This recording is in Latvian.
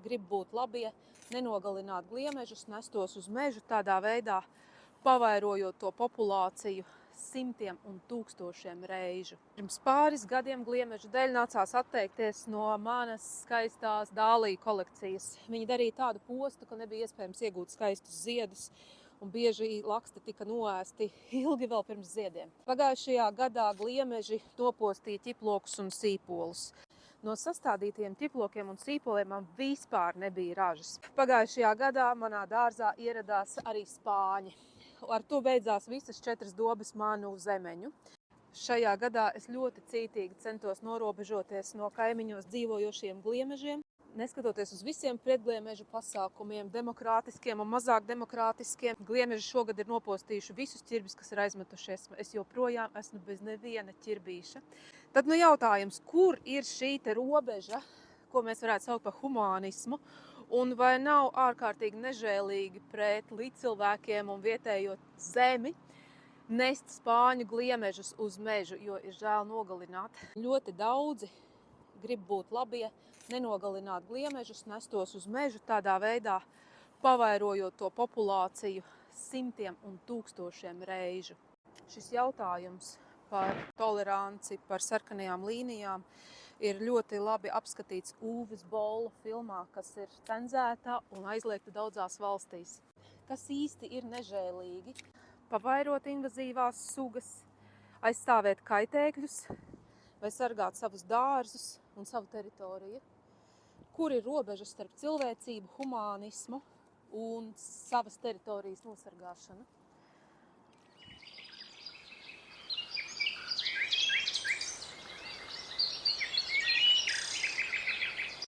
grib būt labie, nenogalināt gliemežus, nestos uz mežu, tādā veidā pavairojot to populāciju simtiem un tūkstošiem reižu. Pirms pāris gadiem gliemežu dēļ nācās atteikties no manas skaistās dālī kolekcijas. Viņi darīja tādu postu, ka nebija iespējams iegūt skaistus ziedus, un bieži laksti tika noēsti ilgi vēl pirms ziediem. Pagājušajā gadā gliemeži nopostīja ķiplokus un sīpolus. No sastādītiem ķiplokiem un sīpoliem man vispār nebija ražas. Pagājušajā gadā manā dārzā ieradās arī spāņi. Ar to beidzās visas 4 dobes manu zemeņu. Šajā gadā es ļoti cītīgi centos norobežoties no kaimiņos dzīvojošiem gliemežiem. Neskatoties uz visiem pretgliemežu pasākumiem, demokrātiskiem un mazāk demokrātiskiem, gliemeži šogad ir nopostījuši visus ķirbis, kas ir aizmetušies. Es joprojām esmu bez neviena ķirbīša. Tad jautājums, kur ir šī robeža, ko mēs varētu saukt par humānismu, un vai nav ārkārtīgi nežēlīgi pret līdzcilvēkiem un vietējo zemi nest spāņu gliemežus uz mežu, jo ir žēl nogalināt. Ļoti daudzi grib būt labie, nenogalināt gliemežus, nestos uz mežu, tādā veidā pavairojot to populāciju simtiem un tūkstošiem reižu. Šis jautājums par toleranci, par sarkanajām līnijām ir ļoti labi apskatīts Uves Bolla filmā, kas ir cenzēta un aizliegta daudzās valstīs. Kas īsti ir nežēlīgi? Pavairot invazīvās sugas, aizstāvēt kaitēkļus vai sargāt savus dārzus un savu teritoriju? Kur ir robeža starp cilvēcību, humānismu un savas teritorijas nosargāšanu?